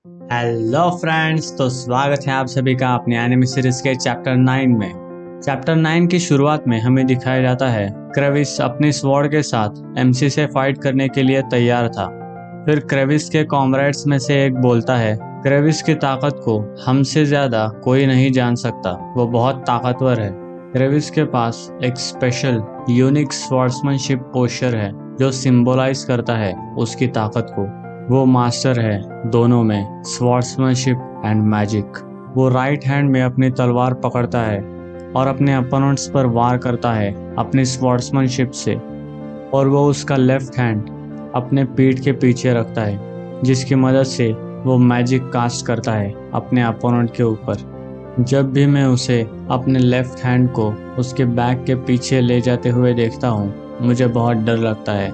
Hello friends, तो स्वागत है आप सभी का अपने एनिमे सीरीज के चैप्टर 9 में। चैप्टर 9 की शुरुआत में हमें दिखाया जाता है क्रेविस अपनी स्वॉर्ड के साथ एमसी से फाइट करने के लिए तैयार था। फिर क्रेविस के कॉमरेड्स में से एक बोलता है, क्रेविस की ताकत को हमसे ज्यादा कोई नहीं जान सकता, वो बहुत ताकतवर है। क्रेविस के पास एक स्पेशल यूनिक स्वॉर्ड्समैनशिप पोस्चर है जो सिंबलाइज करता है उसकी ताकत को। वो मास्टर है दोनों में, स्वॉर्ड्समैनशिप एंड मैजिक। वो राइट हैंड में अपनी तलवार पकड़ता है और अपने अपोनेंट्स पर वार करता है अपनी स्वॉर्ड्समैनशिप से, और वो उसका लेफ्ट हैंड अपने पीठ के पीछे रखता है जिसकी मदद से वो मैजिक कास्ट करता है अपने अपोनेंट के ऊपर। जब भी मैं उसे अपने लेफ्ट हैंड को उसके बैक के पीछे ले जाते हुए देखता हूँ, मुझे बहुत डर लगता है,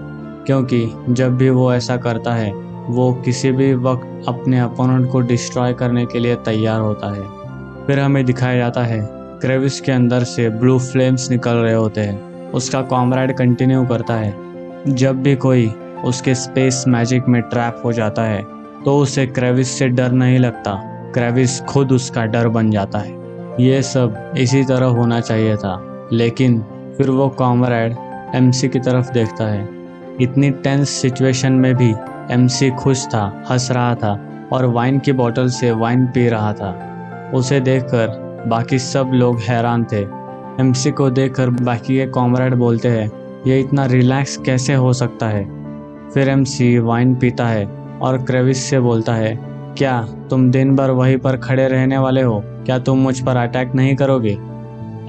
क्योंकि जब भी वो ऐसा करता है वो किसी भी वक्त अपने अपोनेंट को डिस्ट्रॉय करने के लिए तैयार होता है। फिर हमें दिखाया जाता है क्रेविस के अंदर से ब्लू फ्लेम्स निकल रहे होते हैं। उसका कॉमरेड कंटिन्यू करता है, जब भी कोई उसके स्पेस मैजिक में ट्रैप हो जाता है तो उसे क्रेविस से डर नहीं लगता, क्रेविस खुद उसका डर बन जाता है। ये सब इसी तरह होना चाहिए था, लेकिन फिर वो कॉमरेड एमसी की तरफ देखता है। इतनी टेंस सिचुएशन में भी एमसी खुश था, हंस रहा था और वाइन की बोतल से वाइन पी रहा था। उसे देखकर बाकी सब लोग हैरान थे। एमसी को देखकर बाकी के कॉमरेड बोलते हैं, ये इतना रिलैक्स कैसे हो सकता है। फिर एमसी वाइन पीता है और क्रेविस से बोलता है, क्या तुम दिन भर वहीं पर खड़े रहने वाले हो? क्या तुम मुझ पर अटैक नहीं करोगे?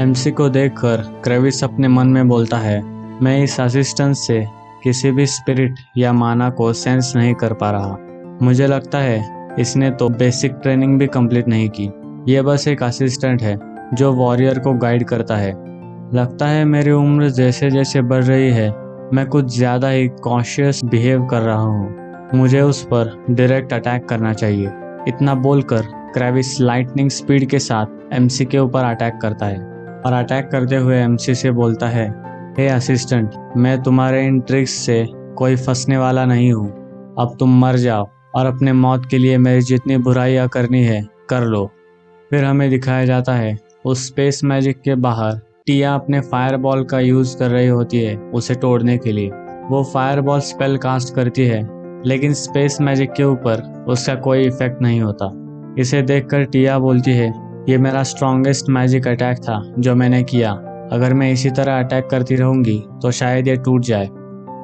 एमसी को देखकर क्रेविस अपने मन में बोलता है, मैं इस असिस्टेंट से किसी भी स्पिरिट या माना को सेंस नहीं कर पा रहा। मुझे लगता है इसने तो बेसिक ट्रेनिंग भी कंप्लीट नहीं की। ये बस एक असिस्टेंट है जो वॉरियर को गाइड करता है। लगता है मेरी उम्र जैसे जैसे बढ़ रही है, मैं कुछ ज़्यादा ही कॉन्शियस बिहेव कर रहा हूँ। मुझे उस पर डायरेक्ट अटैक करना चाहिए। इतना बोलकर क्रेविस लाइटनिंग स्पीड के साथ एमसी के ऊपर अटैक करता है और अटैक करते हुए एमसी से बोलता है, हे असिस्टेंट, मैं तुम्हारे इन ट्रिक्स से कोई फंसने वाला नहीं हूँ। अब तुम मर जाओ और अपने मौत के लिए मेरी जितनी बुराइयाँ करनी है कर लो। फिर हमें दिखाया जाता है उस स्पेस मैजिक के बाहर टिया अपने फायरबॉल का यूज कर रही होती है उसे तोड़ने के लिए। वो फायरबॉल स्पेल कास्ट करती है, लेकिन स्पेस मैजिक के ऊपर उसका कोई इफेक्ट नहीं होता। इसे देखकर टिया बोलती है, ये मेरा स्ट्रॉन्गेस्ट मैजिक अटैक था जो मैंने किया। अगर मैं इसी तरह अटैक करती रहूंगी तो शायद ये टूट जाए।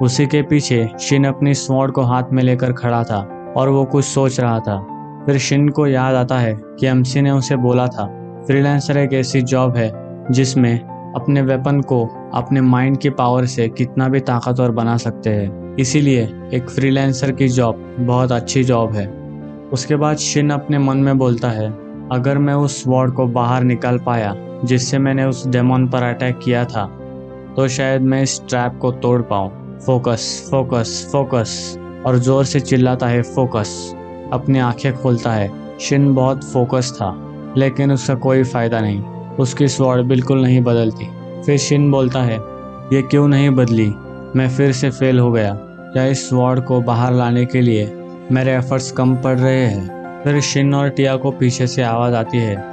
उसी के पीछे शिन अपनी स्वॉर्ड को हाथ में लेकर खड़ा था और वो कुछ सोच रहा था। फिर शिन को याद आता है कि एमसी ने उसे बोला था, फ्रीलांसर एक ऐसी जॉब है जिसमें अपने वेपन को अपने माइंड की पावर से कितना भी ताकतवर बना सकते हैं। इसीलिए एक फ्रीलांसर की जॉब बहुत अच्छी जॉब है। उसके बाद शिन अपने मन में बोलता है, अगर मैं उस स्वॉर्ड को बाहर निकाल पाया जिससे मैंने उस डेमन पर अटैक किया था, तो शायद मैं इस ट्रैप को तोड़ पाऊँ। फोकस फोकस फोकस, और जोर से चिल्लाता है फोकस। अपनी आंखें खोलता है। शिन बहुत फोकस था, लेकिन उसका कोई फायदा नहीं। उसकी स्वॉर्ड बिल्कुल नहीं बदलती। फिर शिन बोलता है, ये क्यों नहीं बदली? मैं फिर से फेल हो गया। क्या इस स्वॉर्ड को बाहर लाने के लिए मेरे एफर्ट्स कम पड़ रहे हैं? फिर शिन और टिया को पीछे से आवाज़ आती है,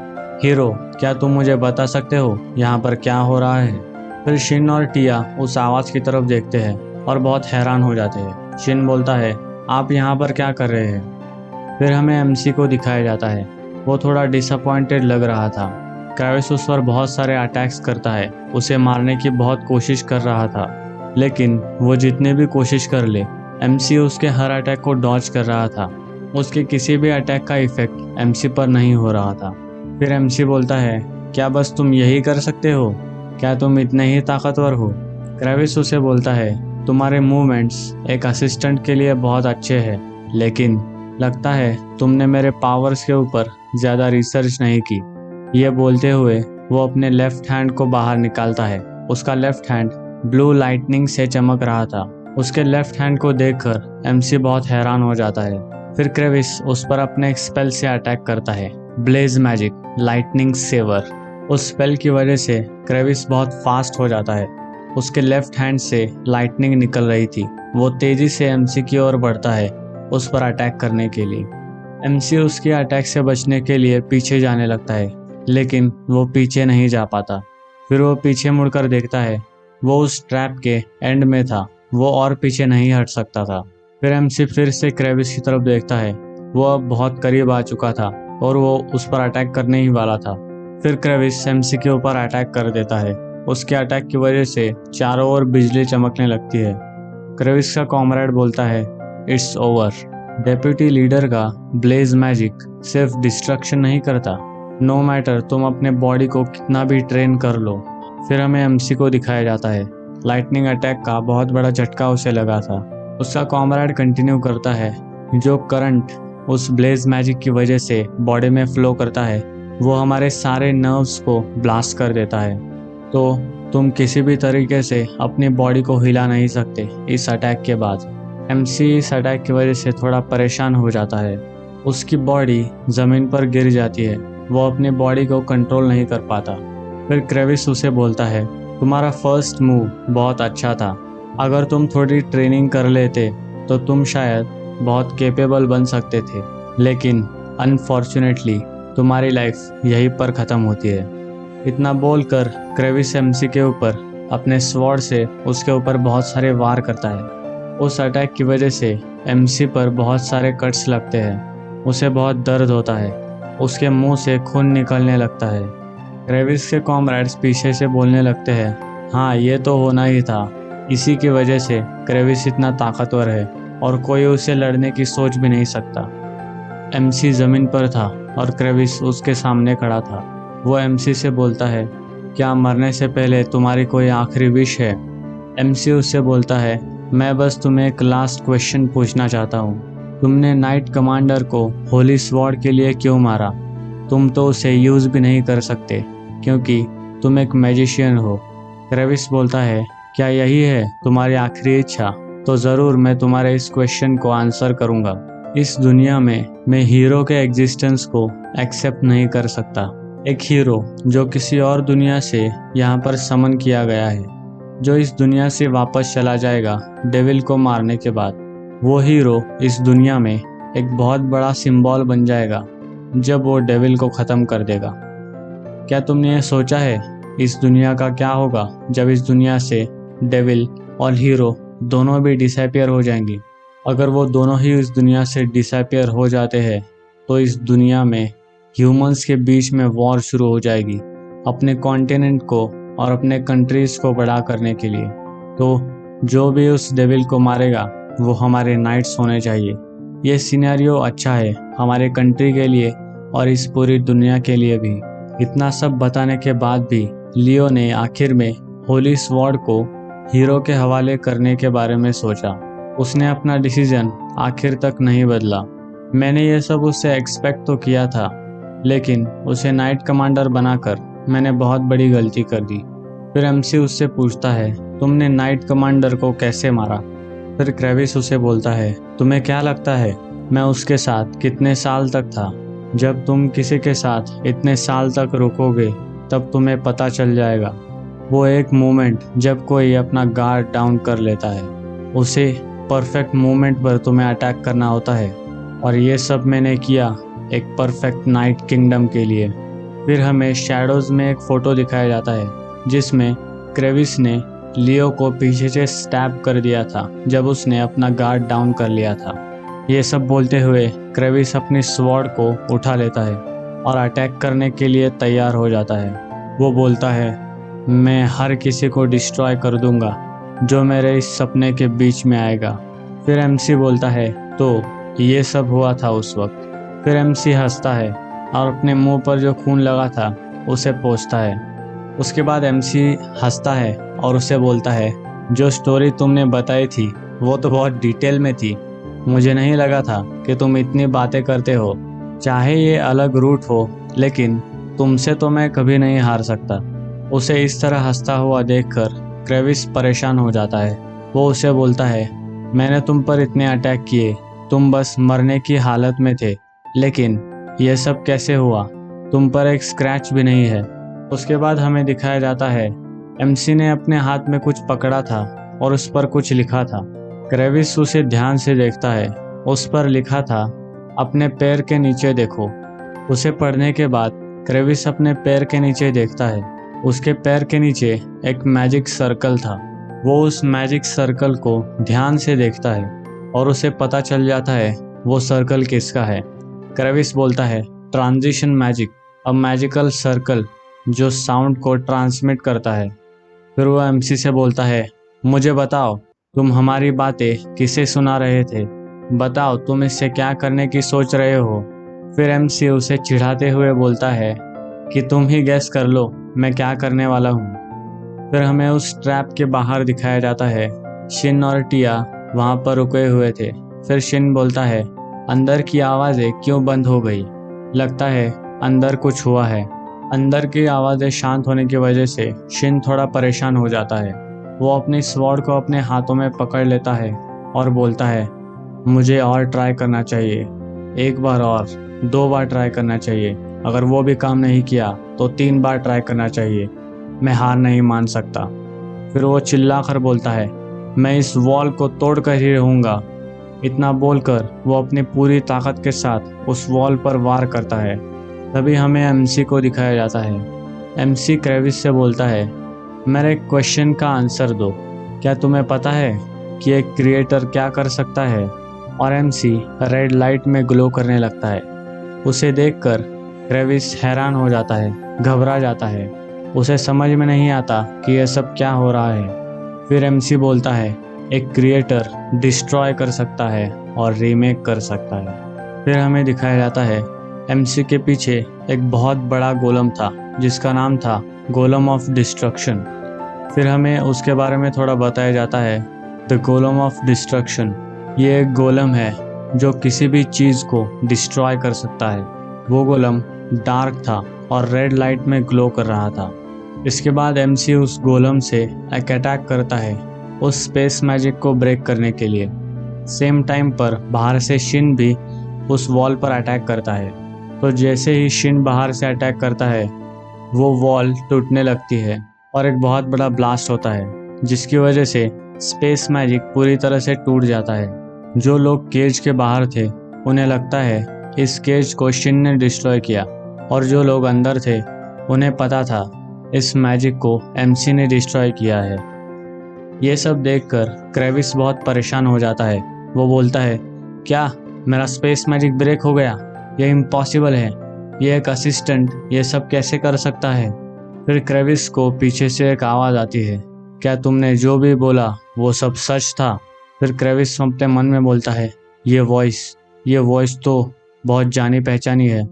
हीरो, क्या तुम मुझे बता सकते हो यहाँ पर क्या हो रहा है? फिर शिन और टिया उस आवाज़ की तरफ देखते हैं और बहुत हैरान हो जाते हैं। शिन बोलता है, आप यहाँ पर क्या कर रहे हैं? फिर हमें एमसी को दिखाया जाता है। वो थोड़ा डिसअपॉइंटेड लग रहा था। क्रेविस उस पर बहुत सारे अटैक्स करता है, उसे मारने की बहुत कोशिश कर रहा था, लेकिन वो जितने भी कोशिश कर ले, एमसी उसके हर अटैक को डॉज कर रहा था। उसके किसी भी अटैक का इफेक्ट एमसी पर नहीं हो रहा था। फिर एमसी बोलता है, क्या बस तुम यही कर सकते हो? क्या तुम इतने ही ताकतवर हो? क्रेविस उसे बोलता है, तुम्हारे मूवमेंट्स एक असिस्टेंट के लिए बहुत अच्छे हैं, लेकिन लगता है तुमने मेरे पावर्स के ऊपर ज़्यादा रिसर्च नहीं की। ये बोलते हुए वो अपने लेफ्ट हैंड को बाहर निकालता है। उसका लेफ्ट हैंड ब्लू लाइटनिंग से चमक रहा था। उसके लेफ्ट हैंड को देखकर एमसी बहुत हैरान हो जाता है। फिर क्रेविस उस पर अपने एक स्पेल से अटैक करता है, ब्लेज मैजिक लाइटनिंग सेवर। उस स्पेल की वजह से क्रेविस बहुत फास्ट हो जाता है। उसके लेफ्ट हैंड से लाइटनिंग निकल रही थी। वो तेजी से एमसी की ओर बढ़ता है उस पर अटैक करने के लिए। एमसी उसके अटैक से बचने के लिए पीछे जाने लगता है, लेकिन वो पीछे नहीं जा पाता। फिर वो पीछे मुड़कर देखता है, वो उस ट्रैप के एंड में था, वो और पीछे नहीं हट सकता था। फिर एमसी फिर से क्रेविस की तरफ देखता है, वो अब बहुत करीब आ चुका था और वो उस पर अटैक करने ही वाला था। फिर क्रेविस एमसी के ऊपर अटैक कर देता है। उसके अटैक की वजह से चारों ओर बिजली चमकने लगती है। क्रेविस का कॉमरेड बोलता है, इट्स ओवर। डेप्यूटी लीडर का ब्लेज मैजिक सिर्फ डिस्ट्रक्शन नहीं करता, नो मैटर तुम अपने बॉडी को कितना भी ट्रेन कर लो। फिर हमें एमसी को दिखाया जाता है। लाइटनिंग अटैक का बहुत बड़ा झटका उसे लगा था। उसका कॉमरेड कंटिन्यू करता है, जो करंट उस ब्लेज मैजिक की वजह से बॉडी में फ्लो करता है वो हमारे सारे नर्व्स को ब्लास्ट कर देता है। तो तुम किसी भी तरीके से अपनी बॉडी को हिला नहीं सकते इस अटैक के बाद। एमसी इस अटैक की वजह से थोड़ा परेशान हो जाता है। उसकी बॉडी ज़मीन पर गिर जाती है, वो अपनी बॉडी को कंट्रोल नहीं कर पाता। फिर क्रेविस उसे बोलता है, तुम्हारा फर्स्ट मूव बहुत अच्छा था, अगर तुम थोड़ी ट्रेनिंग कर लेते तो तुम शायद बहुत कैपेबल बन सकते थे, लेकिन अनफॉर्चुनेटली तुम्हारी लाइफ यहीं पर ख़त्म होती है। इतना बोलकर क्रेविस एमसी के ऊपर अपने स्वॉर्ड से उसके ऊपर बहुत सारे वार करता है। उस अटैक की वजह से एमसी पर बहुत सारे कट्स लगते हैं। उसे बहुत दर्द होता है, उसके मुंह से खून निकलने लगता है। क्रेविस के कॉमरेड्स पीछे से बोलने लगते हैं, हाँ ये तो होना ही था, इसी की वजह से क्रेविस इतना ताकतवर है और कोई उसे लड़ने की सोच भी नहीं सकता। एमसी ज़मीन पर था और क्रेविस उसके सामने खड़ा था। वो एमसी से बोलता है, क्या मरने से पहले तुम्हारी कोई आखिरी विश है? एमसी उससे बोलता है, मैं बस तुम्हें एक लास्ट क्वेश्चन पूछना चाहता हूँ, तुमने नाइट कमांडर को होली स्वॉर्ड के लिए क्यों मारा? तुम तो उसे यूज़ भी नहीं कर सकते क्योंकि तुम एक मैजिशियन हो। क्रेविस बोलता है, क्या यही है तुम्हारी आखिरी इच्छा? तो ज़रूर मैं तुम्हारे इस क्वेश्चन को आंसर करूँगा। इस दुनिया में मैं हीरो के एग्जिस्टेंस को एक्सेप्ट नहीं कर सकता। एक हीरो जो किसी और दुनिया से यहाँ पर समन किया गया है, जो इस दुनिया से वापस चला जाएगा डेविल को मारने के बाद। वो हीरो इस दुनिया में एक बहुत बड़ा सिंबल बन जाएगा जब वो डेविल को ख़त्म कर देगा। क्या तुमने ये सोचा है इस दुनिया का क्या होगा जब इस दुनिया से डेविल और हीरो दोनों भी डिसअपीयर हो जाएंगे? अगर वो दोनों ही इस दुनिया से डिसअपीयर हो जाते हैं तो इस दुनिया में ह्यूमंस के बीच में वॉर शुरू हो जाएगी अपने कॉन्टिनेंट को और अपने कंट्रीज को बड़ा करने के लिए। तो जो भी उस डेविल को मारेगा वो हमारे नाइट्स होने चाहिए। ये सिनेरियो अच्छा है हमारे कंट्री के लिए और इस पूरी दुनिया के लिए भी। इतना सब बताने के बाद भी लियो ने आखिर में होली स्वॉर्ड को हीरो के हवाले करने के बारे में सोचा। उसने अपना डिसीजन आखिर तक नहीं बदला। मैंने ये सब उससे एक्सपेक्ट तो किया था, लेकिन उसे नाइट कमांडर बनाकर मैंने बहुत बड़ी गलती कर दी। फिर एमसी उससे पूछता है, तुमने नाइट कमांडर को कैसे मारा? फिर क्रेविस उसे बोलता है, तुम्हें क्या लगता है मैं उसके साथ कितने साल तक था? जब तुम किसी के साथ इतने साल तक रुकोगे तब तुम्हें पता चल जाएगा। वो एक मोमेंट जब कोई अपना गार्ड डाउन कर लेता है, उसे परफेक्ट मोमेंट पर तुम्हें अटैक करना होता है, और ये सब मैंने किया एक परफेक्ट नाइट किंगडम के लिए। फिर हमें शैडोज़ में एक फ़ोटो दिखाया जाता है जिसमें क्रेविस ने लियो को पीछे से स्टैब कर दिया था जब उसने अपना गार्ड डाउन कर लिया था। ये सब बोलते हुए क्रेविस अपनी स्वॉर्ड को उठा लेता है और अटैक करने के लिए तैयार हो जाता है। वो बोलता है, मैं हर किसी को डिस्ट्रॉय कर दूंगा जो मेरे इस सपने के बीच में आएगा। फिर एमसी बोलता है, तो ये सब हुआ था उस वक्त। फिर एमसी हंसता है और अपने मुंह पर जो खून लगा था उसे पोंछता है। उसके बाद एमसी हंसता है और उसे बोलता है, जो स्टोरी तुमने बताई थी वो तो बहुत डिटेल में थी। मुझे नहीं लगा था कि तुम इतनी बातें करते हो। चाहे ये अलग रूट हो, लेकिन तुमसे तो मैं कभी नहीं हार सकता। उसे इस तरह हंसता हुआ देखकर क्रेविस परेशान हो जाता है। वो उसे बोलता है, मैंने तुम पर इतने अटैक किए, तुम बस मरने की हालत में थे, लेकिन यह सब कैसे हुआ? तुम पर एक स्क्रैच भी नहीं है। उसके बाद हमें दिखाया जाता है एमसी ने अपने हाथ में कुछ पकड़ा था और उस पर कुछ लिखा था। क्रेविस उसे ध्यान से देखता है। उस पर लिखा था, अपने पैर के नीचे देखो। उसे पढ़ने के बाद क्रेविस अपने पैर के नीचे देखता है। उसके पैर के नीचे एक मैजिक सर्कल था। वो उस मैजिक सर्कल को ध्यान से देखता है और उसे पता चल जाता है वो सर्कल किसका है। क्रेविस बोलता है, transition magic, a magical circle जो साउंड को ट्रांसमिट करता है। फिर वो एमसी से बोलता है, मुझे बताओ तुम हमारी बातें किसे सुना रहे थे, बताओ तुम इससे क्या करने की सोच रहे हो। फिर एमसी उसे चिढ़ाते हुए बोलता है कि तुम ही गैस कर लो मैं क्या करने वाला हूँ। फिर हमें उस ट्रैप के बाहर दिखाया जाता है। शिन और टिया वहाँ पर रुके हुए थे। फिर शिन बोलता है, अंदर की आवाज़ें क्यों बंद हो गई? लगता है अंदर कुछ हुआ है। अंदर की आवाज़ें शांत होने की वजह से शिन थोड़ा परेशान हो जाता है। वो अपनी स्वॉर्ड को अपने हाथों में पकड़ लेता है और बोलता है, मुझे और ट्राई करना चाहिए, एक बार और, 2 बार ट्राई करना चाहिए। अगर वो भी काम नहीं किया तो 3 बार ट्राई करना चाहिए। मैं हार नहीं मान सकता। फिर वो चिल्लाकर बोलता है, मैं इस वॉल को तोड़कर ही रहूँगा। इतना बोलकर वो अपनी पूरी ताकत के साथ उस वॉल पर वार करता है। तभी हमें एमसी को दिखाया जाता है। एमसी क्रेविस से बोलता है, मेरे क्वेश्चन का आंसर दो। क्या तुम्हें पता है कि एक क्रिएटर क्या कर सकता है? और एमसी रेड लाइट में ग्लो करने लगता है। उसे देखकर क्रेविस हैरान हो जाता है, घबरा जाता है। उसे समझ में नहीं आता कि यह सब क्या हो रहा है। फिर एमसी बोलता है, एक क्रिएटर डिस्ट्रॉय कर सकता है और रीमेक कर सकता है। फिर हमें दिखाया जाता है एमसी के पीछे एक बहुत बड़ा गोलम था जिसका नाम था गोलम ऑफ डिस्ट्रक्शन। फिर हमें उसके बारे में थोड़ा बताया जाता है। द गोलम ऑफ डिस्ट्रक्शन, ये एक गोलम है जो किसी भी चीज़ को डिस्ट्रॉय कर सकता है। वो गोलम डार्क था और रेड लाइट में ग्लो कर रहा था। इसके बाद एमसी उस गोलम से एक अटैक करता है उस स्पेस मैजिक को ब्रेक करने के लिए। सेम टाइम पर बाहर से शिन भी उस वॉल पर अटैक करता है। तो जैसे ही शिन बाहर से अटैक करता है वो वॉल टूटने लगती है और एक बहुत बड़ा ब्लास्ट होता है जिसकी वजह से स्पेस मैजिक पूरी तरह से टूट जाता है। जो लोग केज के बाहर थे उन्हें लगता है इस केज को शिन ने डिस्ट्रॉय किया, और जो लोग अंदर थे उन्हें पता था इस मैजिक को एमसी ने डिस्ट्रॉय किया है। ये सब देखकर क्रेविस बहुत परेशान हो जाता है। वो बोलता है, क्या मेरा स्पेस मैजिक ब्रेक हो गया? यह इम्पॉसिबल है। ये एक असिस्टेंट ये सब कैसे कर सकता है? फिर क्रेविस को पीछे से एक आवाज़ आती है, क्या तुमने जो भी बोला वो सब सच था? फिर क्रेविस अपने मन में बोलता है, ये वॉइस तो बहुत जानी पहचानी है।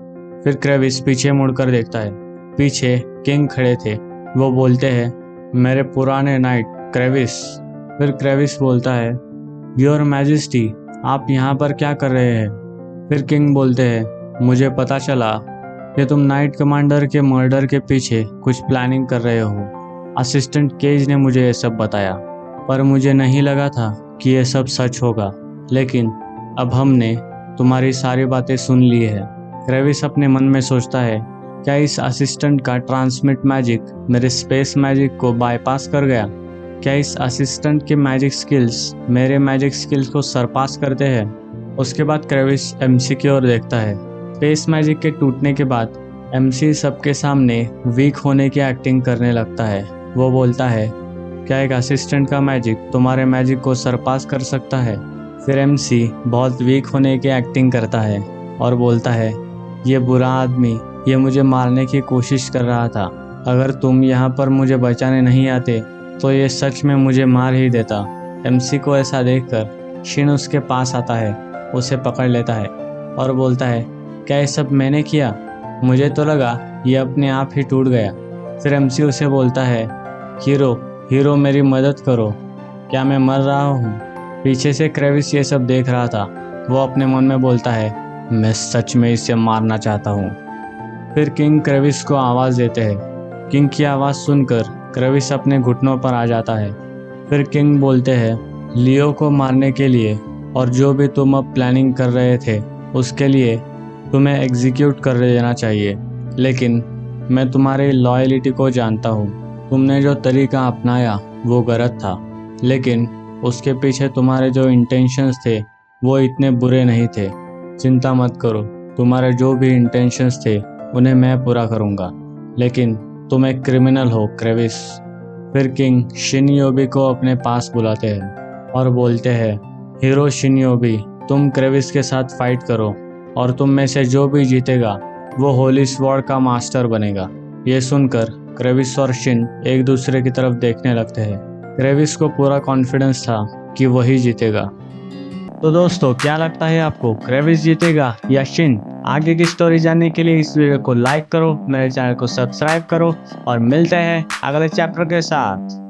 फिर क्रेविस पीछे मुड़कर देखता है। पीछे किंग खड़े थे। वो बोलते हैं, मेरे पुराने नाइट क्रेविस। फिर क्रेविस बोलता है, योर मैजेस्टी, आप यहाँ पर क्या कर रहे हैं? फिर किंग बोलते हैं, मुझे पता चला कि तुम नाइट कमांडर के मर्डर के पीछे कुछ प्लानिंग कर रहे हो। असिस्टेंट केज ने मुझे ये सब बताया, पर मुझे नहीं लगा था कि ये सब सच होगा। लेकिन अब हमने तुम्हारी सारी बातें सुन ली है। क्रेविस अपने मन में सोचता है, क्या इस असिस्टेंट का ट्रांसमिट मैजिक मेरे स्पेस मैजिक को बाईपास कर गया? क्या इस असिस्टेंट के मैजिक स्किल्स मेरे मैजिक स्किल्स को सरपास करते हैं? उसके बाद क्रेविस एमसी की ओर देखता है। स्पेस मैजिक के टूटने के बाद एमसी सबके सामने वीक होने की एक्टिंग करने लगता है। वो बोलता है, क्या एक असिस्टेंट का मैजिक तुम्हारे मैजिक को सरपास कर सकता है? फिर एमसी बहुत वीक होने की एक्टिंग करता है और बोलता है, ये बुरा आदमी ये मुझे मारने की कोशिश कर रहा था। अगर तुम यहाँ पर मुझे बचाने नहीं आते तो ये सच में मुझे मार ही देता। एमसी को ऐसा देखकर शिन उसके पास आता है, उसे पकड़ लेता है और बोलता है, क्या ये सब मैंने किया? मुझे तो लगा ये अपने आप ही टूट गया। फिर एमसी उसे बोलता है, हीरो मेरी मदद करो, क्या मैं मर रहा हूँ? पीछे से क्रेविस ये सब देख रहा था। वो अपने मन में बोलता है, मैं सच में इसे मारना चाहता हूँ। फिर किंग क्रेविस को आवाज़ देते हैं। किंग की आवाज़ सुनकर क्रेविस अपने घुटनों पर आ जाता है। फिर किंग बोलते हैं, लियो को मारने के लिए और जो भी तुम अब प्लानिंग कर रहे थे उसके लिए तुम्हें एग्जीक्यूट कर देना चाहिए। लेकिन मैं तुम्हारी लॉयलिटी को जानता हूँ। तुमने जो तरीका अपनाया वो गलत था, लेकिन उसके पीछे तुम्हारे जो इंटेंशंस थे वो इतने बुरे नहीं थे। चिंता मत करो, तुम्हारे जो भी इंटेंशंस थे उन्हें मैं पूरा करूंगा, लेकिन तुम एक क्रिमिनल हो क्रेविस। फिर किंग शिनियोबी को अपने पास बुलाते हैं और बोलते हैं, हीरो शिनियोबी, तुम क्रेविस के साथ फाइट करो और तुम में से जो भी जीतेगा वो होली स्वॉर्ड का मास्टर बनेगा। ये सुनकर क्रेविस और शिन एक दूसरे की तरफ देखने लगते हैं। क्रेविस को पूरा कॉन्फिडेंस था कि वही जीतेगा। तो दोस्तों, क्या लगता है आपको, क्रेविस जीतेगा या शिन? आगे की स्टोरी जानने के लिए इस वीडियो को लाइक करो, मेरे चैनल को सब्सक्राइब करो और मिलते हैं अगले चैप्टर के साथ।